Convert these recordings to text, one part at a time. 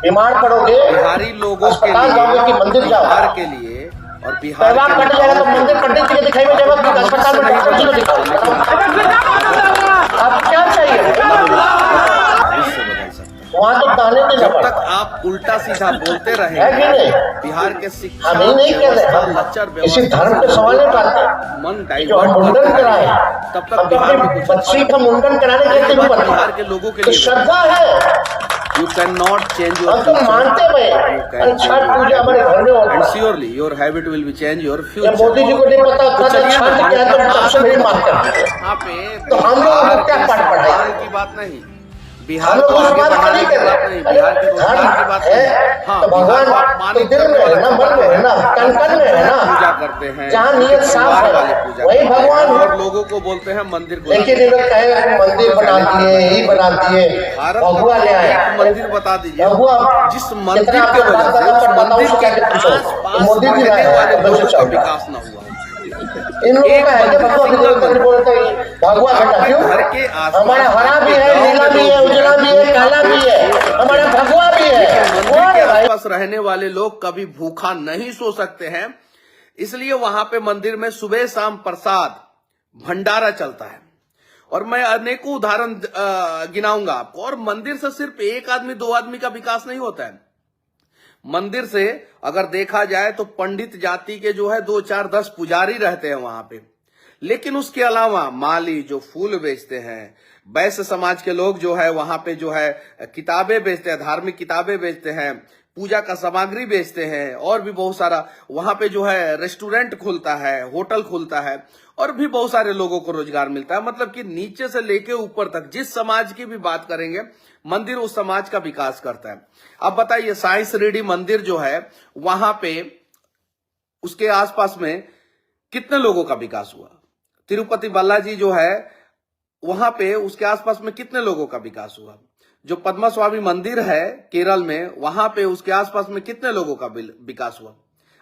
बीमार पड़ोगे बिहारी लोगों के अस्पताल लिए, जाओगे कि मंदिर जाओ? बिहार के लिए और बिहार पैसा के कट जाएगा तो मंदिर कटने के लिए दिखाई में जाएगा कि अस्पताल में डॉक्टर जी को दिखाओ। आप क्या चाहिए? भविष्य बदल सकता है। वहाँ तो ताने की जब जब तक आप उल्टा सीधा बोलते है कि रहेंगे, नहीं? बिहार के शिक्षा हम ही नहीं कह रहे, व्यवस्था, हम लचर किसी व्यवस्था धर्म के सवाल नहीं पाते। मन जो हम डाइवर्ट मुंडन करते कराए, रहेंगे, तब तक हम तो बिहार में अपनी कुछ बच्ची का मुंडन कराने ये के लिए बात भी बिहार के लोगों के लिए श्रद्धा है। You cannot change your हम तो future. मानते भाई You can change Chhath your पूजा हमारे घर में habit, होता and है। surely your habit will be change your जब future. मोदी जी को नहीं पता तो था चलिए छठ ना, क्या है तो तब से मेरी बात करते हैं। यहाँ पे तो हम लोगों को बिहार क्या के पाठ पढ़ाई? सम्मान की बात नहीं, हम बिहार लोग को उस आगे बात का बढ़ाने नहीं की कर बात रहे। नहीं, बिहार के रोजगार की बात नहीं। हाँ, तो बिहार भगवान को तो अपमानित दिल करने में है वाले ना, जो मन में है ना, बातें तन तन में है ना। पूजा करते हैं, जहाँ उनके नियत साफ परिवार है, वाले पूजा वही करते हैं भगवान है। और लोगों को बोलते हैं मंदिर को लेकिन ये लोग कहेगा कि मंदिर बना दिए, यही बना दिए, भारत भगवा ले आए। एक मंदिर बता दीजिए भगवा जिस मंदिर के वजह से उस मंदिर के आस पास मोदी जी रहने लाए वाले हैं, लोगों का चल रहा है। विकास न हुआ। इन लोगों एक का है कि मंदिर, भगवा की सिंगल जरूरत नहीं बोलते हैं, भगवा घटा आपके क्यों? घर के आसपास हमारा हरा भी है, गाँव नीला में भी है, लोग उजला भी है, काला भी है, हमारा भगवा भी है। मंदिर कौन के है भाई? आसपास रहने वाले लोग कभी भूखा नहीं सो सकते हैं, इसलिए वहां पे मंदिर में सुबह शाम प्रसाद भंडारा चलता है। और मैं अनेकों उदाहरण गिनाऊंगा आपको। और मंदिर से सिर्फ एक आदमी दो आदमी का विकास नहीं होता है। मंदिर से अगर देखा जाए तो पंडित जाति के जो है 2 4 10 पुजारी रहते हैं वहां पे, लेकिन उसके अलावा माली जो फूल बेचते हैं, वैश्य समाज के लोग जो है वहां पे जो है किताबें बेचते हैं, धार्मिक किताबें बेचते हैं, पूजा का सामग्री बेचते हैं, और भी बहुत सारा वहां पे जो है रेस्टोरेंट खुलता है, होटल खुलता है, और भी बहुत सारे लोगों को रोजगार मिलता है। मतलब कि नीचे से लेके ऊपर तक जिस समाज की भी बात करेंगे, मंदिर उस समाज का विकास करता है। अब बताइए, साइंस रेड्डी मंदिर जो है वहां पे उसके आसपास में कितने लोगों का विकास हुआ? तिरुपति बालाजी जो है वहां पे उसके आसपास में कितने लोगों का विकास हुआ? जो पद्मा स्वामी मंदिर है केरल में, वहां पे उसके आसपास में कितने लोगों का विकास हुआ?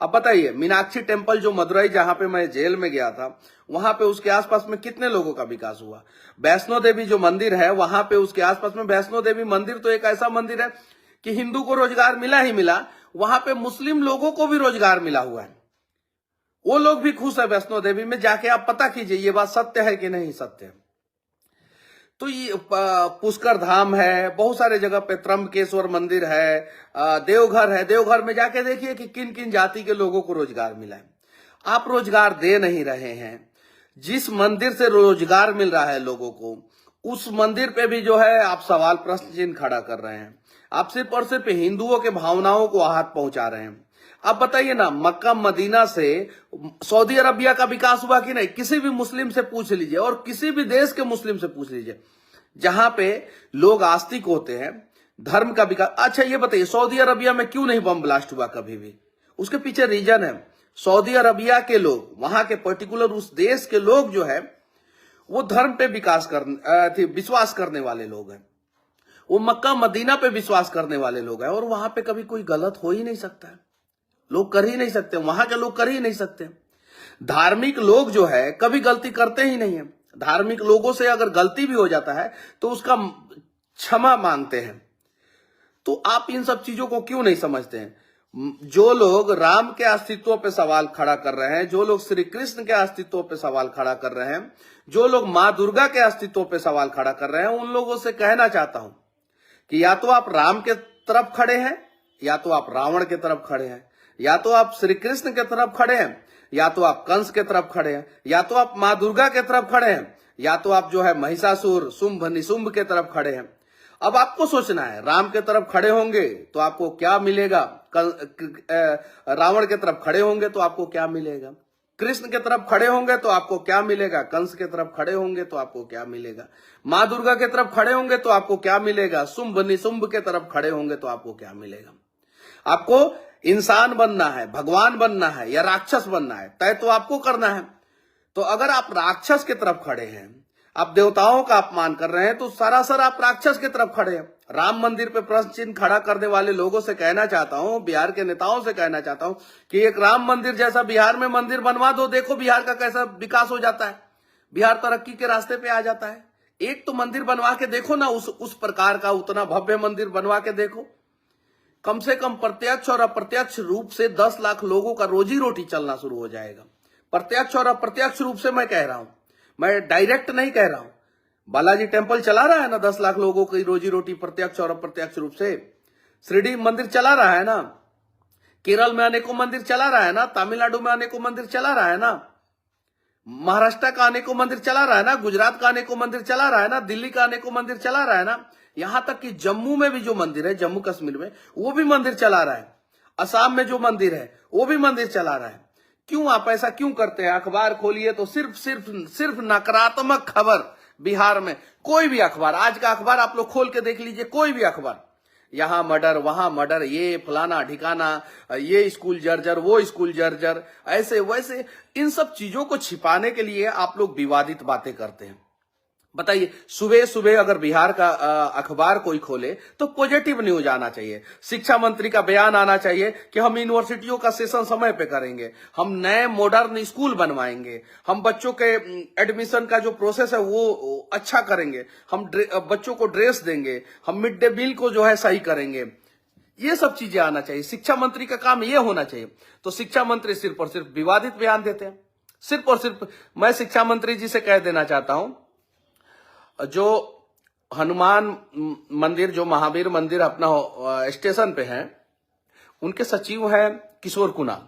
अब बताइए, मीनाक्षी टेम्पल जो मदुरई जहां पे मैं जेल में गया था, वहां पे उसके आसपास में कितने लोगों का विकास हुआ? वैष्णो देवी जो मंदिर है वहां पे उसके आसपास में, वैष्णो देवी मंदिर तो एक ऐसा मंदिर है कि हिंदू को रोजगार मिला ही मिला, वहां पे मुस्लिम लोगों को भी रोजगार मिला हुआ है। वो लोग भी खुश है वैष्णो देवी में, जाके आप पता कीजिए ये बात सत्य है कि नहीं सत्य है। तो ये पुष्कर धाम है, बहुत सारे जगह पे त्र्यंबकेश्वर मंदिर है, देवघर है, देवघर में जाके देखिए कि किन किन जाति के लोगों को रोजगार मिला है। आप रोजगार दे नहीं रहे हैं। जिस मंदिर से रोजगार मिल रहा है लोगों को, उस मंदिर पे भी जो है आप सवाल प्रश्न चिन्ह खड़ा कर रहे हैं। आप सिर्फ और सिर्फ हिंदुओं के भावनाओं को आहत पहुंचा रहे हैं। अब बताइए ना, मक्का मदीना से सऊदी अरबिया का विकास हुआ कि नहीं? किसी भी मुस्लिम से पूछ लीजिए, और किसी भी देश के मुस्लिम से पूछ लीजिए, जहां पे लोग आस्तिक होते हैं, धर्म का विकास। अच्छा ये बताइए, सऊदी अरबिया में क्यों नहीं बम ब्लास्ट हुआ कभी भी? उसके पीछे रीजन है, सऊदी अरबिया के लोग, वहां के पर्टिकुलर उस देश के लोग जो है वो धर्म पे विश्वास करने वाले लोग हैं। वो मक्का मदीना पे विश्वास करने वाले लोग हैं, और वहां पे कभी कोई गलत हो ही नहीं सकता है। लोग कर ही नहीं सकते, वहां के लोग कर ही नहीं सकते। धार्मिक लोग जो है कभी गलती करते ही नहीं है। धार्मिक लोगों से अगर गलती भी हो जाता है तो उसका क्षमा मांगते हैं। तो आप इन सब चीजों को क्यों नहीं समझते हैं? जो लोग राम के अस्तित्व पे सवाल खड़ा कर रहे हैं, जो लोग श्री कृष्ण के अस्तित्व पे सवाल खड़ा कर रहे हैं, जो लोग मां दुर्गा के अस्तित्व पे सवाल खड़ा कर रहे हैं, उन लोगों से कहना चाहता हूं कि या तो आप राम के तरफ खड़े हैं, या तो आप रावण के तरफ खड़े हैं, या तो आप श्री कृष्ण के तरफ खड़े हैं, या तो आप कंस के तरफ खड़े हैं, या तो आप मां दुर्गा के तरफ खड़े हैं, या तो आप जो है महिषासुर शुंभ निशुंभ के तरफ खड़े हैं। अब आपको सोचना है, राम के तरफ खड़े होंगे तो आपको क्या मिलेगा, रावण के तरफ खड़े होंगे तो आपको क्या मिलेगा, कृष्ण के तरफ खड़े होंगे तो आपको क्या मिलेगा, कंस के तरफ खड़े होंगे तो आपको क्या मिलेगा, मां दुर्गा के तरफ खड़े होंगे तो आपको क्या मिलेगा, शुंभ निशुंभ के तरफ खड़े होंगे तो आपको क्या मिलेगा। आपको इंसान बनना है, भगवान बनना है, या राक्षस बनना है, तय तो आपको करना है। तो अगर आप राक्षस की तरफ खड़े हैं, आप देवताओं का अपमान कर रहे हैं, तो सरासर आप राक्षस की तरफ खड़े हैं। राम मंदिर पे प्रश्न चिन्ह खड़ा करने वाले लोगों से कहना चाहता हूं, बिहार के नेताओं से कहना चाहता हूं कि एक राम मंदिर जैसा बिहार में मंदिर बनवा दो, देखो बिहार का कैसा विकास हो जाता है, बिहार तरक्की के रास्ते पे आ जाता है। एक तो मंदिर बनवा के देखो ना, उस प्रकार का उतना भव्य मंदिर बनवा के देखो। कम से कम प्रत्यक्ष और अप्रत्यक्ष रूप से 10 लाख लोगों का रोजी रोटी चलना शुरू हो जाएगा। प्रत्यक्ष और अप्रत्यक्ष रूप से मैं कह रहा हूं, मैं डायरेक्ट नहीं कह रहा हूं। बालाजी टेम्पल चला रहा है ना 10 लाख लोगों की रोजी रोटी प्रत्यक्ष और अप्रत्यक्ष रूप से। शिरडी मंदिर चला रहा है ना, केरल में अनेकों मंदिर चला रहा है ना, तमिलनाडु में अनेकों मंदिर चला रहा है ना, महाराष्ट्र का अनेकों मंदिर चला रहा है ना, गुजरात का अनेकों मंदिर चला रहा है ना, दिल्ली का अनेकों मंदिर चला रहा है ना, यहां तक कि जम्मू में भी जो मंदिर है, जम्मू कश्मीर में, वो भी मंदिर चला रहा है। असम में जो मंदिर है वो भी मंदिर चला रहा है। क्यों आप ऐसा क्यों करते हैं? अखबार खोलिए तो सिर्फ नकारात्मक खबर। बिहार में कोई भी अखबार, आज का अखबार आप लोग खोल के देख लीजिए, कोई भी अखबार, यहां मर्डर वहां मर्डर, ये फलाना ठिकाना, ये स्कूल जर्जर, वो स्कूल जर्जर, ऐसे वैसे, इन सब चीजों को छिपाने के लिए आप लोग विवादित बातें करते हैं। बताइए, सुबह सुबह अगर बिहार का अखबार कोई खोले तो पॉजिटिव न्यूज आना चाहिए। शिक्षा मंत्री का बयान आना चाहिए कि हम यूनिवर्सिटियों का सेशन समय पे करेंगे, हम नए मॉडर्न स्कूल बनवाएंगे, हम बच्चों के एडमिशन का जो प्रोसेस है वो अच्छा करेंगे, हम बच्चों को ड्रेस देंगे, हम मिड डे मील को जो है सही करेंगे। ये सब चीजें आना चाहिए। शिक्षा मंत्री का काम ये होना चाहिए। तो शिक्षा मंत्री सिर्फ और सिर्फ विवादित बयान देते हैं। सिर्फ और सिर्फ मैं शिक्षा मंत्री जी से कह देना चाहता हूं, जो हनुमान मंदिर, जो महावीर मंदिर अपना स्टेशन पे है, उनके सचिव हैं किशोर कुणाल।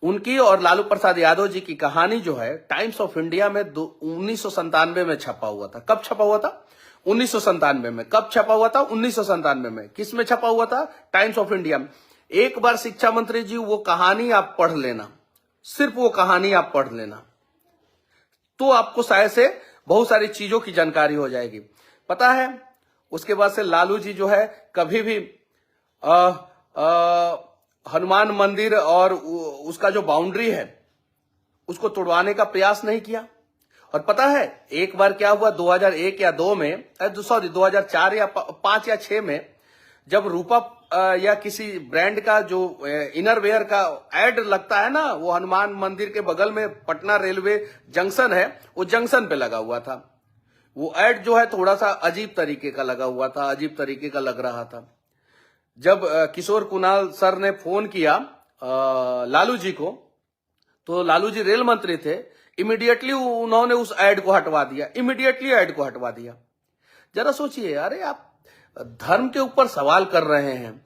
उनकी और लालू प्रसाद यादव जी की कहानी जो है टाइम्स ऑफ इंडिया में 1997 में छपा हुआ था। कब छपा हुआ था? 1997 में। कब छपा हुआ था? 1997 में। किस में छपा हुआ था? टाइम्स ऑफ इंडिया में। एक बार शिक्षा मंत्री जी वो कहानी आप पढ़ लेना, सिर्फ वो कहानी आप पढ़ लेना, तो आपको शायद से बहुत सारी चीजों की जानकारी हो जाएगी। पता है, उसके बाद से लालू जी जो है कभी भी हनुमान मंदिर और उसका जो बाउंड्री है उसको तोड़वाने का प्रयास नहीं किया। और पता है एक बार क्या हुआ, 2001 या 2 में, सॉरी 2004 या 5 या 6 में, जब रूपा या किसी ब्रांड का जो इनरवेयर का एड लगता है ना, वो हनुमान मंदिर के बगल में पटना रेलवे जंक्शन है, वो जंक्शन पे लगा हुआ था। वो एड जो है थोड़ा सा अजीब तरीके का लगा हुआ था, अजीब तरीके का लग रहा था। जब किशोर कुणाल सर ने फोन किया लालू जी को, तो लालू जी रेल मंत्री थे, इमीडिएटली उन्होंने उस एड को हटवा दिया, इमीडिएटली एड को हटवा दिया। जरा सोचिए, अरे आप धर्म के ऊपर सवाल कर रहे हैं।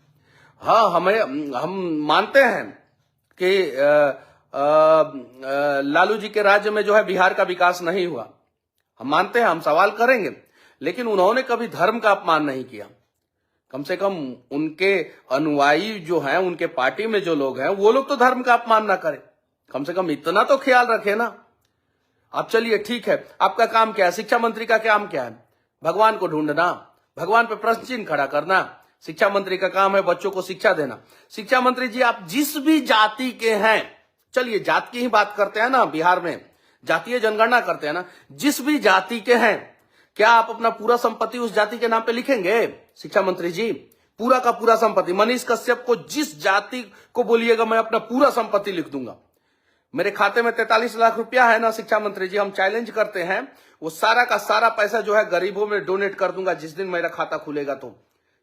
हाँ, हम मानते हैं कि लालू जी के राज्य में जो है बिहार का विकास नहीं हुआ, हम मानते हैं, हम सवाल करेंगे, लेकिन उन्होंने कभी धर्म का अपमान नहीं किया। कम से कम उनके अनुयायी जो हैं, उनके पार्टी में जो लोग हैं, वो लोग तो धर्म का अपमान ना करें, कम से कम इतना तो ख्याल रखें ना। आप चलिए ठीक है, आपका काम क्या है? शिक्षा मंत्री का काम क्या है? भगवान को ढूंढना, भगवान पे प्रश्न चिन्ह खड़ा करना। शिक्षा मंत्री का काम है बच्चों को शिक्षा देना। शिक्षा मंत्री जी, आप जिस भी जाति के हैं, चलिए जात की ही बात करते हैं ना, बिहार में जातीय जनगणना करते हैं ना, जिस भी जाति के हैं, क्या आप अपना पूरा संपत्ति उस जाति के नाम पे लिखेंगे? शिक्षा मंत्री जी, पूरा का पूरा संपत्ति, मनीष कश्यप को जिस जाति को बोलिएगा मैं अपना पूरा संपत्ति लिख दूंगा। मेरे खाते में 43 लाख रुपया है ना शिक्षा मंत्री जी, हम चैलेंज करते हैं, वो सारा का सारा पैसा जो है गरीबों में डोनेट कर दूंगा जिस दिन मेरा खाता खुलेगा। तो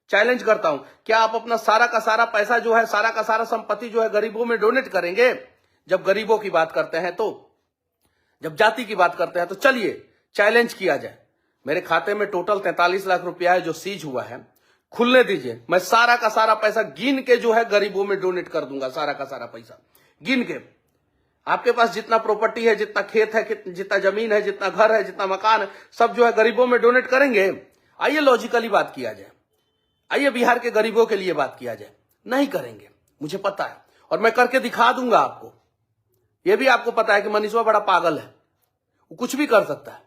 चैलेंज करता हूं, क्या आप अपना सारा का सारा पैसा जो है, सारा का सारा संपत्ति जो है गरीबों में डोनेट करेंगे? जब गरीबों की बात करते हैं, तो जब जाति की बात करते हैं, तो चलिए चैलेंज किया जाए। मेरे खाते में टोटल 43 लाख रुपया है जो सीज हुआ है, खुलने दीजिए, मैं सारा का सारा पैसा गिन के जो है गरीबों में डोनेट कर दूंगा, सारा का सारा पैसा गिन के। आपके पास जितना प्रॉपर्टी है, जितना खेत है, जितना जमीन है, जितना घर है, जितना मकान है, सब जो है गरीबों में डोनेट करेंगे? आइए लॉजिकली बात किया जाए, आइए बिहार के गरीबों के लिए बात किया जाए। नहीं करेंगे, मुझे पता है, और मैं करके दिखा दूंगा आपको। यह भी आपको पता है कि मनीषवा बड़ा पागल है, वो कुछ भी कर सकता है।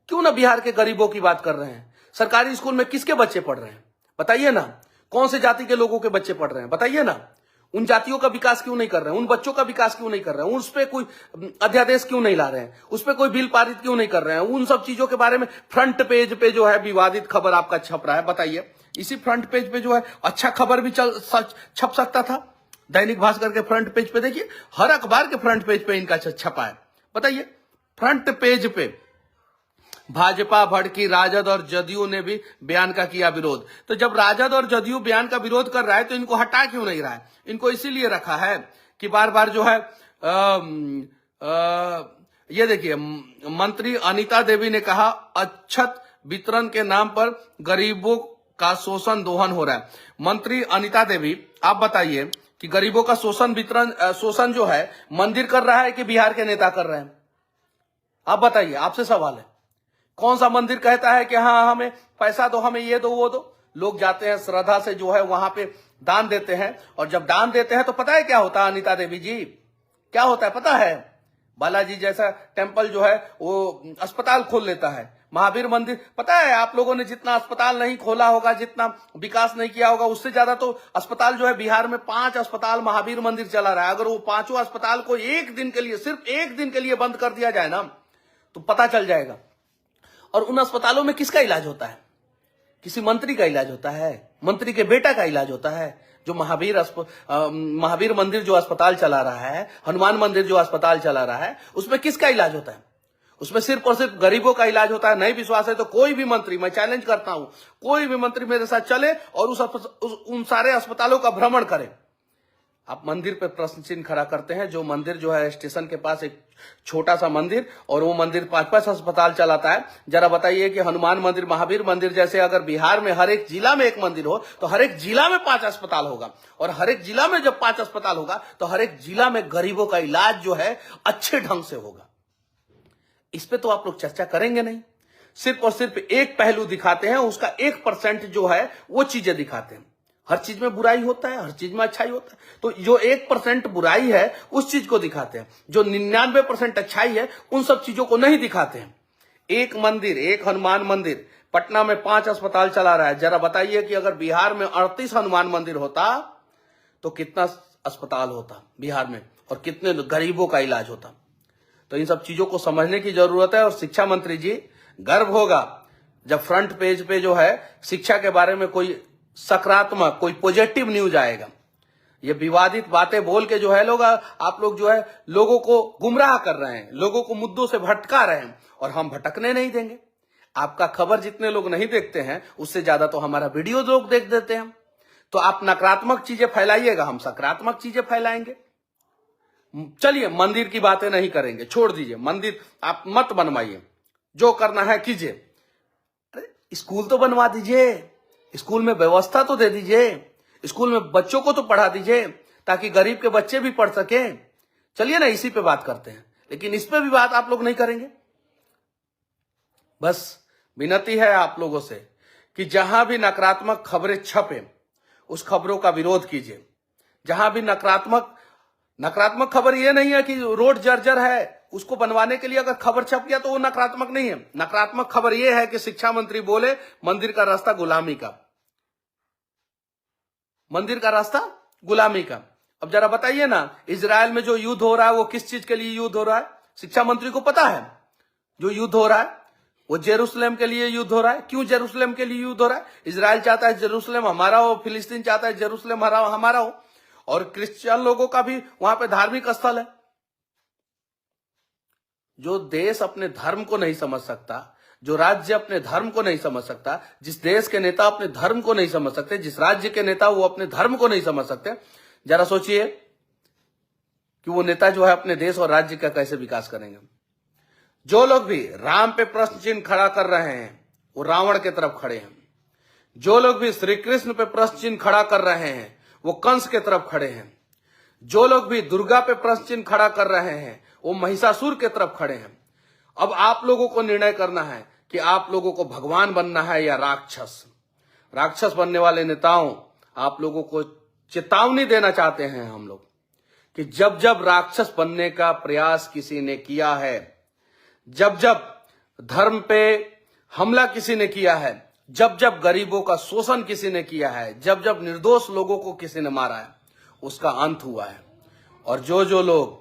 क्यों ना बिहार के गरीबों की बात कर रहे हैं? सरकारी स्कूल में किसके बच्चे पढ़ रहे हैं बताइए ना? कौन से जाति के लोगों के बच्चे पढ़ रहे हैं बताइए ना? उन जातियों का विकास क्यों नहीं कर रहे हैं? उन बच्चों का विकास क्यों नहीं कर रहे हैं? उस पर कोई अध्यादेश क्यों नहीं ला रहे हैं? उस पर कोई बिल पारित क्यों नहीं कर रहे हैं? उन सब चीजों के बारे में फ्रंट पेज पे जो है विवादित खबर आपका छप रहा है। बताइए, इसी फ्रंट पेज पे जो है अच्छा खबर भी छप सकता था। दैनिक भास्कर के फ्रंट पेज पे देखिए, हर अखबार के फ्रंट पेज पे इनका छपा है। बताइए, फ्रंट पेज पे भाजपा भड़की, राजद और जदयू ने भी बयान का किया विरोध। तो जब राजद और जदयू बयान का विरोध कर रहा है तो इनको हटा क्यों नहीं रहा है? इनको इसीलिए रखा है कि बार बार जो है ये देखिए, मंत्री अनीता देवी ने कहा अक्षत वितरण के नाम पर गरीबों का शोषण दोहन हो रहा है। मंत्री अनीता देवी, आप बताइए कि गरीबों का शोषण जो है मंदिर कर रहा है कि बिहार के नेता कर रहे हैं? आप बताइए, आपसे सवाल है। कौन सा मंदिर कहता है कि हाँ हमें पैसा दो, हमें ये दो वो दो? लोग जाते हैं श्रद्धा से जो है वहां पे दान देते हैं, और जब दान देते हैं तो पता है क्या होता है अनीता देवी जी? क्या होता है पता है? बालाजी जैसा टेम्पल जो है वो अस्पताल खोल लेता है। महावीर मंदिर, पता है आप लोगों ने जितना अस्पताल नहीं खोला होगा, जितना विकास नहीं किया होगा, उससे ज्यादा तो अस्पताल जो है बिहार में 5 अस्पताल महावीर मंदिर चला रहा है। अगर वो 5 अस्पताल को एक दिन के लिए, सिर्फ एक दिन के लिए बंद कर दिया जाए ना तो पता चल जाएगा। और उन अस्पतालों में किसका इलाज होता है? किसी मंत्री का इलाज होता है, मंत्री के बेटा का इलाज होता है। जो महावीर मंदिर जो अस्पताल चला रहा है, हनुमान मंदिर जो अस्पताल चला रहा है, उसमें किसका इलाज होता है? उसमें सिर्फ और सिर्फ गरीबों का इलाज होता है। नहीं विश्वास है तो कोई भी मंत्री, मैं चैलेंज करता हूं, कोई भी मंत्री मेरे साथ चले और उन सारे अस्पतालों का भ्रमण करे। आप मंदिर पे प्रश्न चिन्ह खड़ा करते हैं। जो मंदिर जो है स्टेशन के पास एक छोटा सा मंदिर, और वो मंदिर 5-5 अस्पताल चलाता है। जरा बताइए कि हनुमान मंदिर, महावीर मंदिर जैसे अगर बिहार में हर एक जिला में एक मंदिर हो तो हर एक जिला में 5 अस्पताल होगा, और हर एक जिला में जब 5 अस्पताल होगा तो हर एक जिला में गरीबों का इलाज जो है अच्छे ढंग से होगा। इस पे तो आप लोग चर्चा करेंगे नहीं, सिर्फ और सिर्फ एक पहलू दिखाते हैं, उसका 1% जो है वो चीजें दिखाते हैं। हर चीज में बुराई होता है, हर चीज में अच्छाई होता है, तो जो 1% बुराई है उस चीज को दिखाते हैं। जो 99% अच्छाई है उन सब चीजों को नहीं दिखाते हैं। एक मंदिर, एक हनुमान मंदिर पटना में 5 अस्पताल चला रहा है। जरा बताइए कि अगर बिहार में 38 हनुमान मंदिर होता तो कितना अस्पताल होता बिहार में, और कितने गरीबों का इलाज होता? तो इन सब चीजों को समझने की जरूरत है। और शिक्षा मंत्री जी, गर्व होगा जब फ्रंट पेज पे जो है शिक्षा के बारे में कोई सकारात्मक, कोई पॉजिटिव न्यूज आएगा। ये विवादित बातें बोल के जो है आप लोग जो है लोगों को गुमराह कर रहे हैं, लोगों को मुद्दों से भटका रहे हैं, और हम भटकने नहीं देंगे। आपका खबर जितने लोग नहीं देखते हैं उससे ज्यादा तो हमारा वीडियो लोग देख देते हैं। तो आप नकारात्मक चीजें फैलाइएगा, हम सकारात्मक चीजें फैलाएंगे। चलिए मंदिर की बातें नहीं करेंगे, छोड़ दीजिए, मंदिर आप मत बनवाइए, जो करना है कीजिए। अरे स्कूल तो बनवा दीजिए, स्कूल में व्यवस्था तो दे दीजिए, स्कूल में बच्चों को तो पढ़ा दीजिए ताकि गरीब के बच्चे भी पढ़ सके। चलिए ना इसी पे बात करते हैं, लेकिन इस पे भी बात आप लोग नहीं करेंगे। बस विनती है आप लोगों से कि जहां भी नकारात्मक खबरें छपे उस खबरों का विरोध कीजिए। जहां भी नकारात्मक खबर ये नहीं है कि रोड जर्जर है, उसको बनवाने के लिए अगर खबर छप गया तो वो नकारात्मक नहीं है। नकारात्मक खबर ये है कि शिक्षा मंत्री बोले मंदिर का रास्ता गुलामी का, मंदिर का रास्ता गुलामी का। अब जरा बताइए ना, इजराइल में जो युद्ध हो रहा है वो किस चीज के लिए युद्ध हो रहा है? शिक्षा मंत्री को पता है जो युद्ध हो रहा है वो जेरूसलम के लिए युद्ध हो रहा है। क्यों जेरूसलम के लिए युद्ध हो रहा है? इजराइल चाहता है जेरूसलम हमारा हो, फिलिस्तीन चाहता है जेरूसलम हमारा हो, और क्रिश्चियन लोगों का भी वहां पे धार्मिक स्थल है। जो देश अपने धर्म को नहीं समझ सकता, जो राज्य अपने धर्म को नहीं समझ सकता, जिस देश के नेता अपने धर्म को नहीं समझ सकते, जिस राज्य के नेता वो अपने धर्म को नहीं समझ सकते, जरा सोचिए कि वो नेता जो है अपने देश और राज्य का कैसे विकास करेंगे। जो लोग भी राम पे प्रश्न चिन्ह खड़ा कर रहे हैं वो रावण के तरफ खड़े हैं। जो लोग भी श्री कृष्ण पे प्रश्न चिन्ह खड़ा कर रहे हैं वो कंस के तरफ खड़े हैं। जो लोग भी दुर्गा पे प्रश्न चिन्ह खड़ा कर रहे हैं वो महिषासुर के तरफ खड़े हैं। अब आप लोगों को निर्णय करना है कि आप लोगों को भगवान बनना है या राक्षस। राक्षस बनने वाले नेताओं, आप लोगों को चेतावनी देना चाहते हैं हम लोग कि जब जब राक्षस बनने का प्रयास किसी ने किया है, जब जब धर्म पे हमला किसी ने किया है, जब जब गरीबों का शोषण किसी ने किया है, जब जब निर्दोष लोगों को किसी ने मारा है, उसका अंत हुआ है। और जो लोग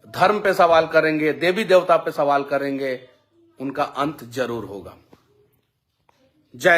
धर्म पे सवाल करेंगे, देवी देवता पे सवाल करेंगे, उनका अंत जरूर होगा।